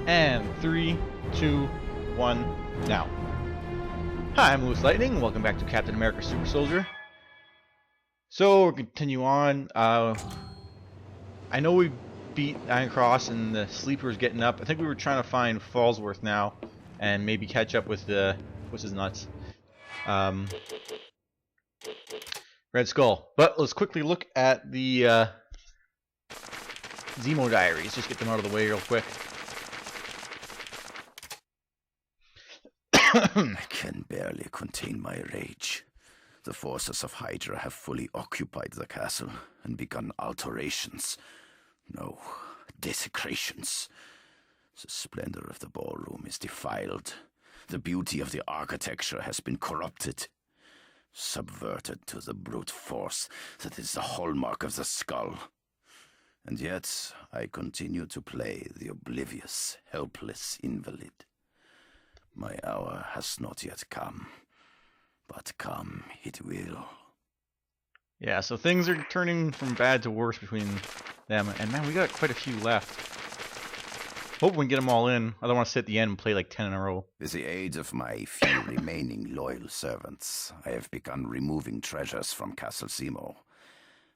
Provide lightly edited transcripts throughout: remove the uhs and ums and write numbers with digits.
And 3, 2, 1, now. Hi, I'm LewisLightning. Welcome back to Captain America Super Soldier. So, we'll continue on. I know we beat Iron Cross and the Sleeper's getting up. I think we were trying to find Fallsworth now and maybe catch up with the... what's his nuts? Red Skull. But let's quickly look at the Zemo diaries. Just get them out of the way real quick. I can barely contain my rage. The forces of Hydra have fully occupied the castle and begun alterations. No, desecrations. The splendor of the ballroom is defiled. The beauty of the architecture has been corrupted, subverted to the brute force that is the hallmark of the skull. And yet, I continue to play the oblivious, helpless invalid. My hour has not yet come, but come it will. Yeah, so things are turning from bad to worse between them, and man, we got quite a few left. Hope we can get them all in. I don't want to sit at the end and play like 10 in a row. With the aid of my few remaining loyal servants, I have begun removing treasures from Castle Zemo.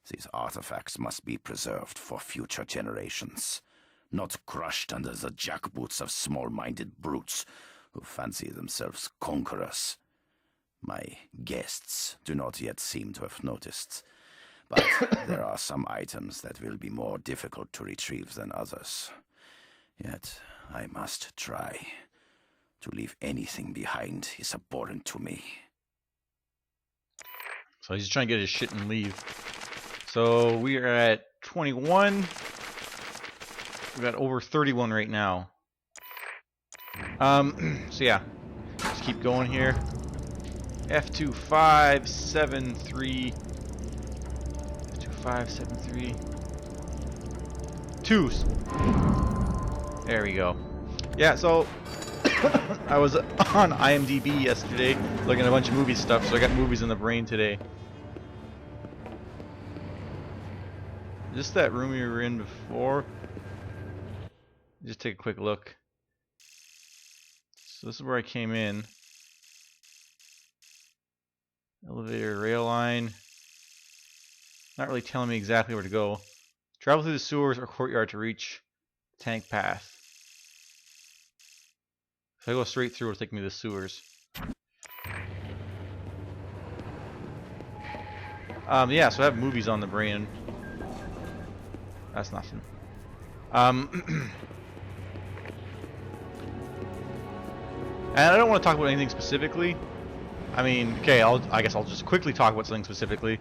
These artifacts must be preserved for future generations, not crushed under the jackboots of small-minded brutes who fancy themselves conquerors. My guests do not yet seem to have noticed, but there are some items that will be more difficult to retrieve than others. Yet I must try. To leave anything behind is abhorrent to me. So he's trying to get his shit and leave. So we are at 21. We got over 31 right now. So yeah, just keep going here. F2573. F2573. 2s. There we go. Yeah, so I was on IMDb yesterday looking at a bunch of movie stuff, so I got movies in the brain today. Just that room we were in before. Just take a quick look. So this is where I came in. Elevator, rail line. Not really telling me exactly where to go. Travel through the sewers or courtyard to reach tank path. If I go straight through, it'll take me to the sewers. Yeah, so I have movies on the brain. That's nothing. And I don't want to talk about anything specifically. I mean, okay, I guess I'll just quickly talk about something specifically,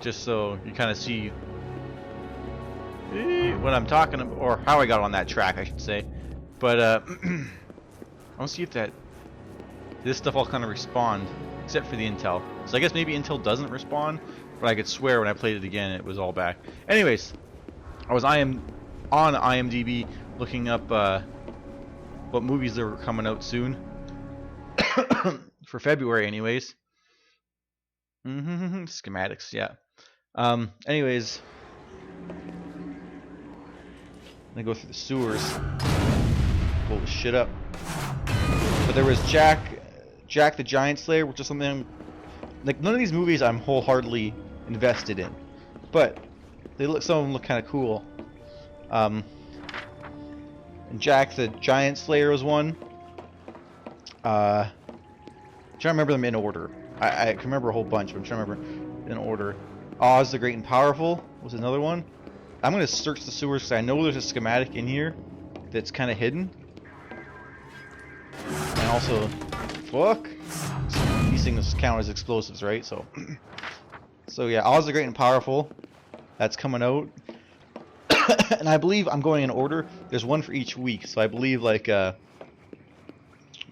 just so you kind of see what I'm talking about, or how I got on that track, I should say. But I want to see if this stuff all kind of respawned, except for the intel. So I guess maybe intel doesn't respawn, but I could swear when I played it again, it was all back. Anyways, I was on IMDb looking up what movies are coming out soon. For February, anyways. Schematics, yeah. Anyways, I go through the sewers, blow the shit up. But there was Jack the Giant Slayer, which is something like none of these movies I'm wholeheartedly invested in, but some of them look kind of cool. And Jack the Giant Slayer was one. I'm trying to remember them in order. I can remember a whole bunch, but I'm trying to remember in order. Oz the Great and Powerful was another one. I'm going to search the sewers because I know there's a schematic in here that's kind of hidden. And also, fuck. These things count as explosives, right? So yeah, Oz the Great and Powerful. That's coming out. And I believe I'm going in order. There's one for each week. So I believe like,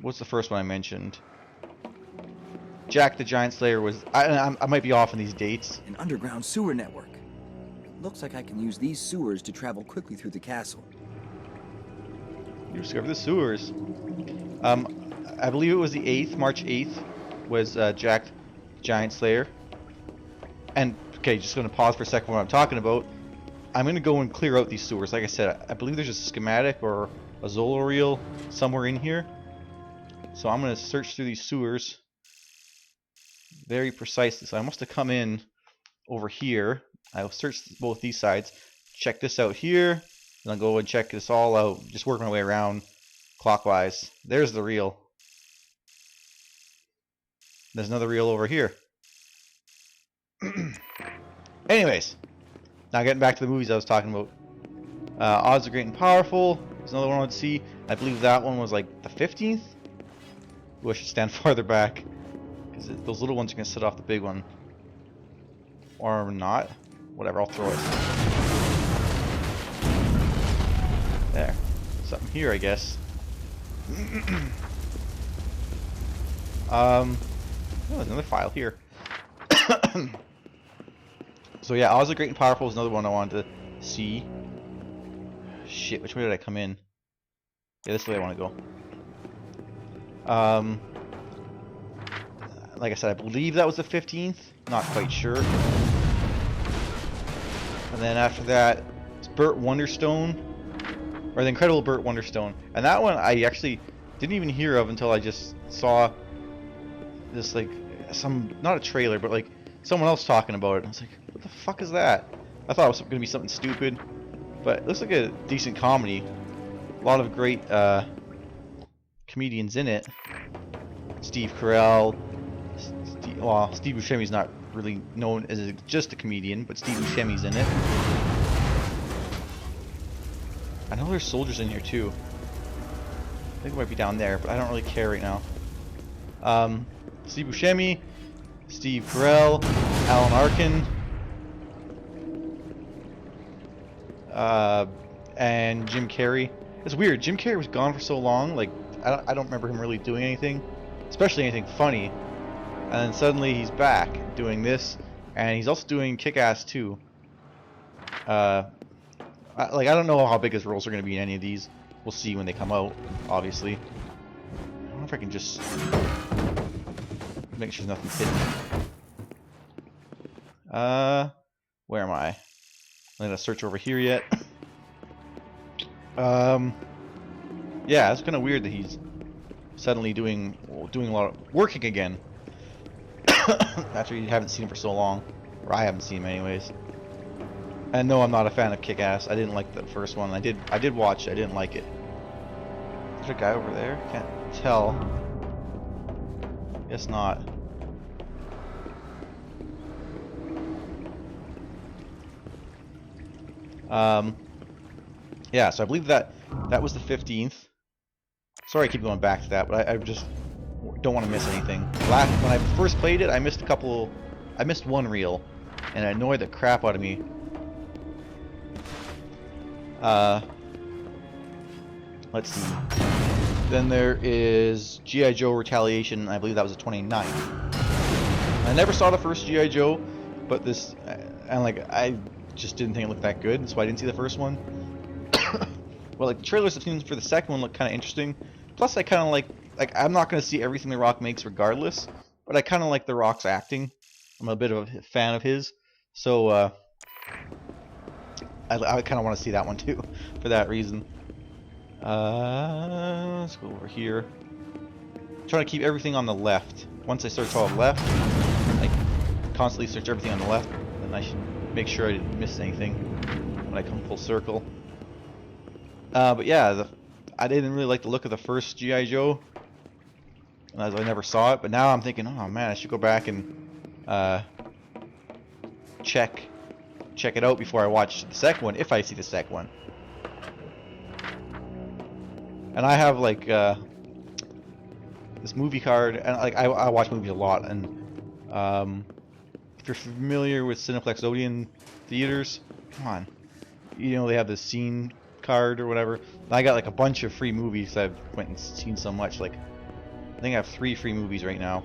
what's the first one I mentioned? Jack the Giant Slayer was... I might be off on these dates. An underground sewer network. Looks like I can use these sewers to travel quickly through the castle. You discover the sewers. I believe it was the 8th, March 8th, was Jack the Giant Slayer. And, okay, just going to pause for a second what I'm talking about. I'm going to go and clear out these sewers. Like I said, I believe there's a schematic or a Zola reel somewhere in here. So I'm going to search through these sewers very precisely. So I must have come in over here. I'll search both these sides. Check this out here. And I'll go and check this all out. Just work my way around clockwise. There's the reel. There's another reel over here. Anyways, now getting back to the movies I was talking about. Odds are Great and Powerful. There's another one I would see. I believe that one was like the 15th. Ooh, I should stand farther back, because those little ones are going to set off the big one. Or not. Whatever, I'll throw it. There. Something here, I guess. Oh, there's another file here. So yeah, Oz the Great and Powerful is another one I wanted to see. Shit, which way did I come in? Yeah, this way I want to go. Like I said, I believe that was the 15th. Not quite sure. And then after that, it's Burt Wonderstone. Or the Incredible Burt Wonderstone. And that one I actually didn't even hear of until I just saw this, like, not a trailer, but like someone else talking about it. I was like, what the fuck is that? I thought it was going to be something stupid. But it looks like a decent comedy. A lot of great comedians in it. Steve Carell. Steve Buscemi's not really known as just a comedian, but Steve Buscemi's in it. I know there's soldiers in here too. I think it might be down there, but I don't really care right now. Steve Buscemi, Steve Carell, Alan Arkin, and Jim Carrey. It's weird. Jim Carrey was gone for so long. Like I don't remember him really doing anything, especially anything funny. And then suddenly he's back doing this, and he's also doing Kick-Ass too. I don't know how big his roles are going to be in any of these. We'll see when they come out, obviously. I don't know if I can just make sure nothing's hidden. Where am I? I'm gonna search over here yet. Yeah, it's kind of weird that he's suddenly doing a lot of working again. After you haven't seen him for so long, or I haven't seen him anyways. And no, I'm not a fan of Kick-Ass. I didn't like the first one. I did watch it. I didn't like it. There's a guy over there. Can't tell. Guess not. Yeah, so I believe that was the 15th. Sorry I keep going back to that, but I just don't want to miss anything. When I first played it, I missed one reel, and it annoyed the crap out of me. Let's see. Then there is G.I. Joe Retaliation. I believe that was the 29th. I never saw the first G.I. Joe, but this, and like I just didn't think it looked that good, so I didn't see the first one. Well, like the trailers I've seen for the second one look kind of interesting. Plus, I kind of like I'm not going to see everything The Rock makes regardless, but I kind of like The Rock's acting. I'm a bit of a fan of his, so I kind of want to see that one too, for that reason. Let's go over here. I'm trying to keep everything on the left. Once I search all left, I constantly search everything on the left, and I should make sure I didn't miss anything when I come full circle. But yeah, I didn't really like the look of the first G.I. Joe, as I never saw it. But now I'm thinking, oh man, I should go back and check it out before I watch the second one, if I see the second one. And I have like this movie card, and like I watch movies a lot, and if you're familiar with Cineplex Odeon theaters, come on, you know they have the scene card or whatever. I got like a bunch of free movies I've went and seen so much. Like I think I have 3 free movies right now,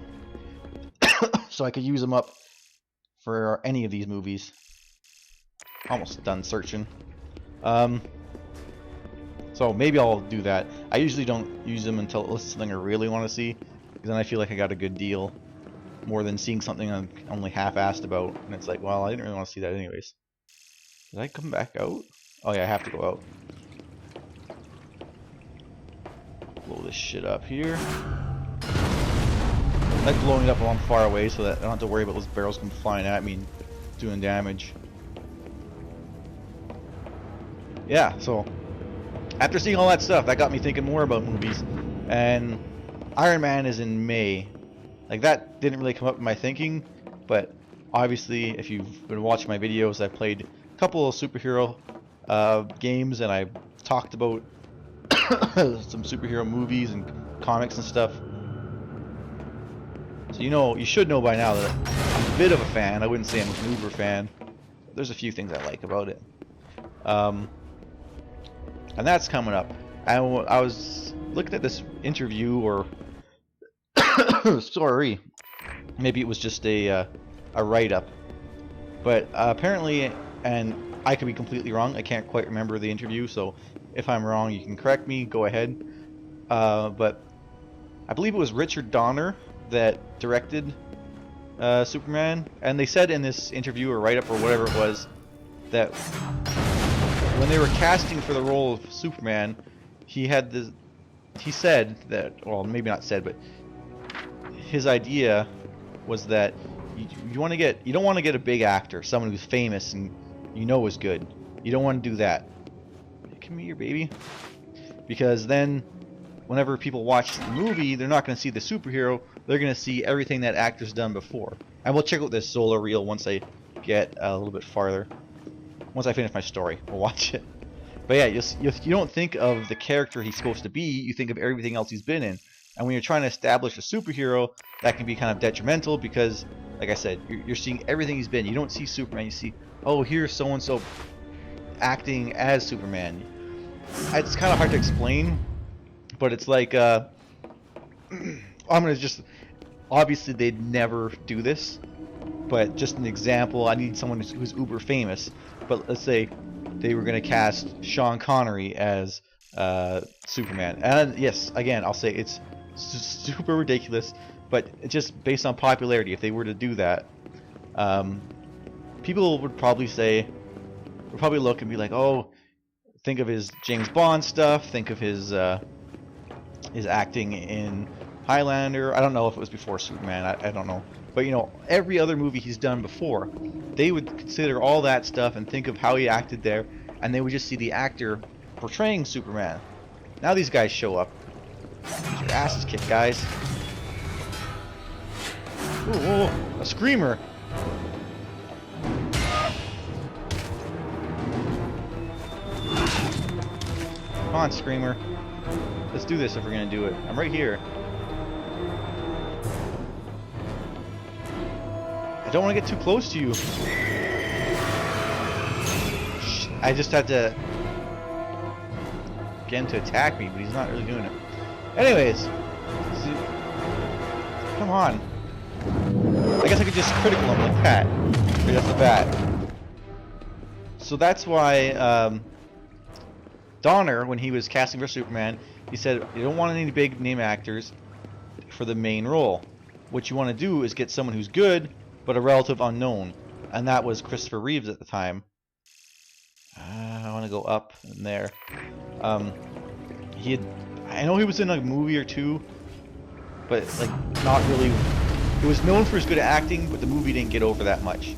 so I could use them up for any of these movies. Almost done searching. So maybe I'll do that. I usually don't use them until it's something I really want to see, because then I feel like I got a good deal, more than seeing something I'm only half-assed about, and it's like, well, I didn't really want to see that anyways. Did I come back out? Oh yeah, I have to go out. blow this shit up here. I like blowing it up while I'm far away so that I don't have to worry about those barrels come flying at me and doing damage. Yeah, so after seeing all that stuff, that got me thinking more about movies. And Iron Man is in May. Like, that didn't really come up in my thinking, but obviously, if you've been watching my videos, I played a couple of superhero games, and I talked about some superhero movies and comics and stuff. So you should know by now that I'm a bit of a fan. I wouldn't say I'm an uber fan. But there's a few things I like about it. And that's coming up. I was looking at this interview, or sorry, maybe it was just a write-up. But apparently, and I could be completely wrong. I can't quite remember the interview, so if I'm wrong, you can correct me. Go ahead. But I believe it was Richard Donner that directed Superman, and they said in this interview or write-up or whatever it was that when they were casting for the role of Superman, he said that, well, maybe not said, but his idea was that you don't want to get a big actor, someone who's famous and is good. You don't want to do that. Come here, baby. Because then whenever people watch the movie, they're not going to see the superhero, they're going to see everything that actor's done before. And we'll check out this Zola reel once I get a little bit farther. Once I finish my story, we'll watch it. But yeah, you don't think of the character he's supposed to be, you think of everything else he's been in. And when you're trying to establish a superhero, that can be kind of detrimental because, like I said, you're seeing everything he's been. You don't see Superman, you see, oh, here's so-and-so acting as Superman. It's kind of hard to explain, but it's like, I'm going to just, obviously they'd never do this, but just an example, I need someone who's uber famous. But let's say they were going to cast Sean Connery as Superman. And yes, again, I'll say it's super ridiculous, but it's just based on popularity. If they were to do that, people would probably look and be like, oh, think of his James Bond stuff, think of his acting in Highlander. I don't know if it was before Superman, I don't know. But every other movie he's done before, they would consider all that stuff and think of how he acted there, and they would just see the actor portraying Superman. Now these guys show up. Get your asses kicked, guys. Ooh, a screamer. Come on, screamer. Let's do this if we're gonna do it. I'm right here. I don't want to get too close to you. I just had to get him to attack me, but he's not really doing it. Anyways, come on. I guess I could just critical him like that, right off the bat. So that's why Donner, when he was casting for Superman, he said you don't want any big name actors for the main role. What you want to do is get someone who's good, but a relative unknown, and that was Christopher Reeves at the time. I want to go up in there. I know he was in a movie or two, but like not really. He was known for his good acting, but the movie didn't get over that much.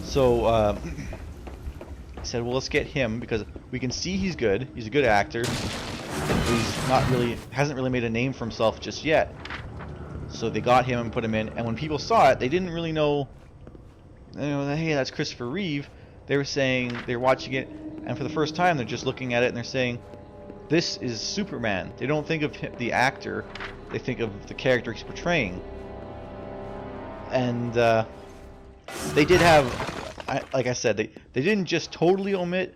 So I said, well, let's get him because we can see he's good. He's a good actor. Hasn't really made a name for himself just yet. So they got him and put him in, and when people saw it, they didn't really know, hey, that's Christopher Reeve. They were watching it, and for the first time, they're just looking at it and they're saying, this is Superman. They don't think of the actor, they think of the character he's portraying. And they did have, like I said, they didn't just totally omit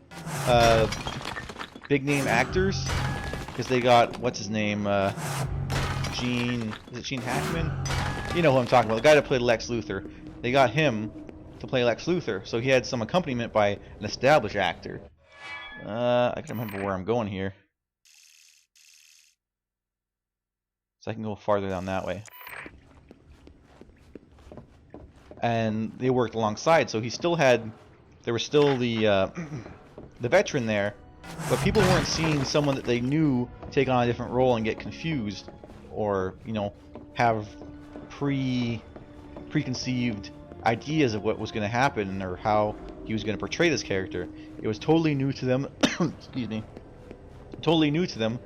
big name actors, because they got, what's his name, Gene Hackman? You know who I'm talking about, the guy that played Lex Luthor. They got him to play Lex Luthor, so he had some accompaniment by an established actor. I can remember where I'm going here. So I can go farther down that way. And they worked alongside, so there was still the veteran there, but people weren't seeing someone that they knew take on a different role and get confused, or you know, have preconceived ideas of what was going to happen or how he was going to portray this character. It was totally new to them. Excuse me. Totally new to them,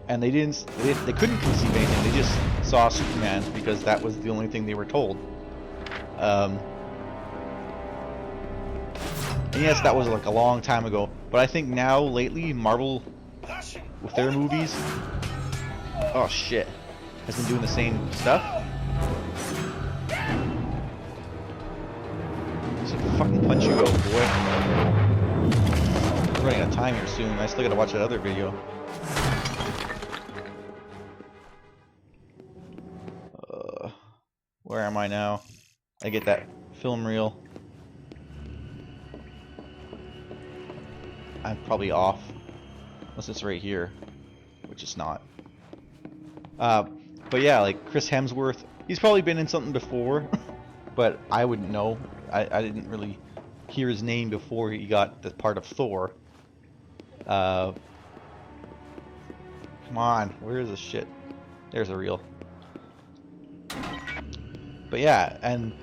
and they couldn't conceive anything. They just saw Superman because that was the only thing they were told. And yes, that was like a long time ago, but I think now lately Marvel with their movies, oh shit, has been doing the same stuff. Just fucking punch you out, boy. We're running out of time here soon. I still gotta watch that other video. Where am I now? I get that film reel. I'm probably off. Unless it's right here. Which it's not. But yeah, like Chris Hemsworth. He's probably been in something before. But I wouldn't know. I didn't really hear his name before he got the part of Thor. Come on. Where is this shit? There's a reel. But yeah, and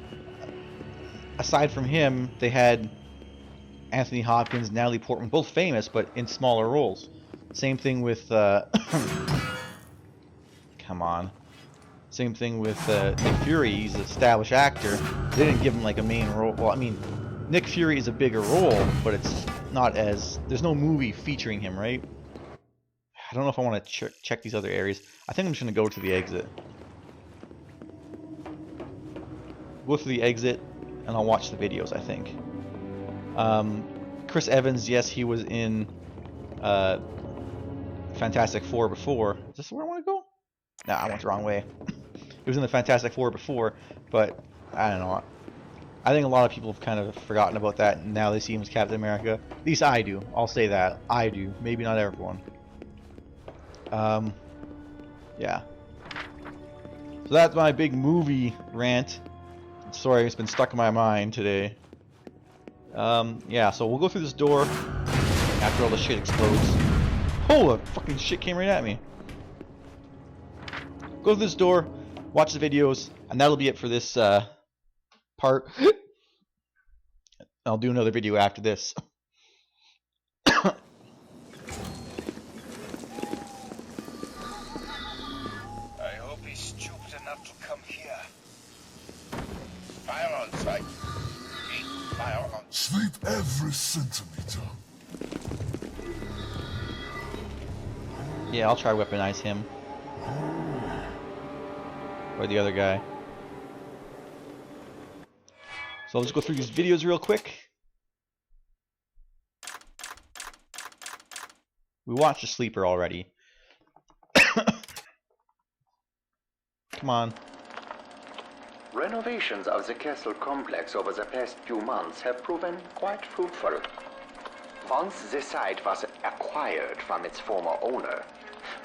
aside from him, they had Anthony Hopkins, Natalie Portman, both famous, but in smaller roles. Same thing with, come on. Same thing with Nick Fury. He's an established actor. They didn't give him like a main role. Well, I mean, Nick Fury is a bigger role, but it's not as... There's no movie featuring him, right? I don't know if I want to check these other areas. I think I'm just going to go to the exit. Go through the exit, and I'll watch the videos, I think. Chris Evans, yes, he was in Fantastic Four before. Is this where I want to go? Nah, I went the wrong way. He was in the Fantastic Four before, but I don't know. I think a lot of people have kind of forgotten about that, and now they see him as Captain America. At least I do. I'll say that. I do. Maybe not everyone. Yeah. So that's my big movie rant. Sorry, it's been stuck in my mind today. Yeah, so we'll go through this door after all the shit explodes. Oh, the fucking shit came right at me. Go through this door, watch the videos, and that'll be it for this part. I'll do another video after this. I hope he's stupid enough to come here. Fire on sight. Fire on. Sleep every centimeter. Yeah, I'll try to weaponize him. Or the other guy. So I'll just go through these videos real quick. We watched The Sleeper already. Come on. Renovations of the castle complex over the past few months have proven quite fruitful. Once the site was acquired from its former owner,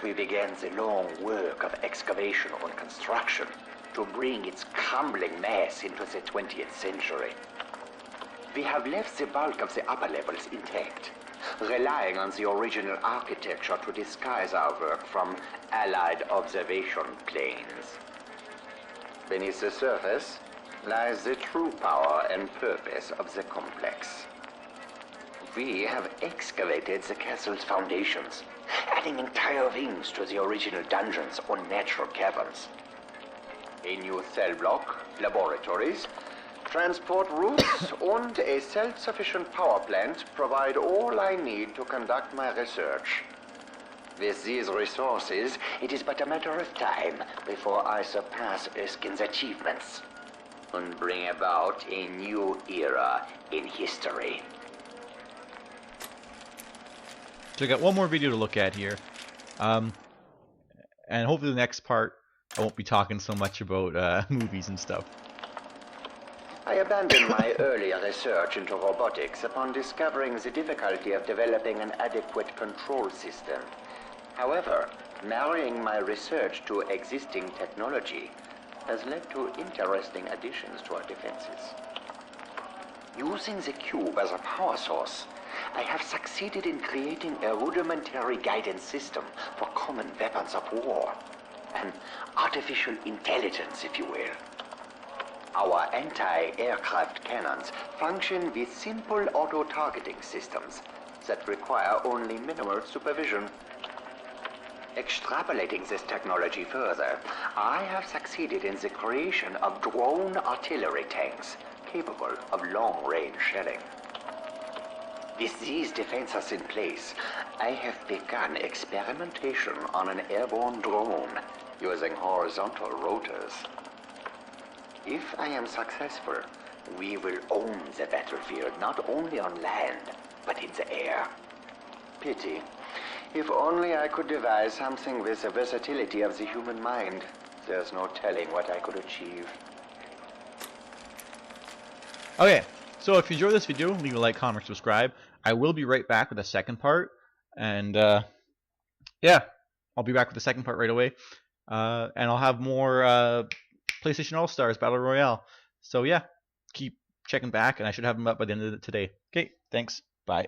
we began the long work of excavation and construction to bring its crumbling mass into the 20th century. We have left the bulk of the upper levels intact, relying on the original architecture to disguise our work from Allied observation planes. Beneath the surface lies the true power and purpose of the complex. We have excavated the castle's foundations, adding entire wings to the original dungeons or natural caverns. A new cell block, laboratories, transport routes, and a self-sufficient power plant provide all I need to conduct my research. With these resources, it is but a matter of time before I surpass Erskine's achievements and bring about a new era in history. So we got one more video to look at here. And hopefully the next part I won't be talking so much about movies and stuff. I abandoned my earlier research into robotics upon discovering the difficulty of developing an adequate control system. However, marrying my research to existing technology has led to interesting additions to our defenses. Using the cube as a power source, I have succeeded in creating a rudimentary guidance system for common weapons of war. An artificial intelligence, if you will. Our anti-aircraft cannons function with simple auto-targeting systems that require only minimal supervision. Extrapolating this technology further, I have succeeded in the creation of drone artillery tanks capable of long-range shelling. With these defenses in place, I have begun experimentation on an airborne drone using horizontal rotors. If I am successful, we will own the battlefield not only on land, but in the air. Pity. If only I could devise something with the versatility of the human mind. There's no telling what I could achieve. Okay, so if you enjoyed this video, leave a like, comment, subscribe. I will be right back with the second part. And yeah, I'll be back with the second part right away. And I'll have more PlayStation All-Stars Battle Royale. So yeah, keep checking back, and I should have them up by the end of today. Okay, thanks. Bye.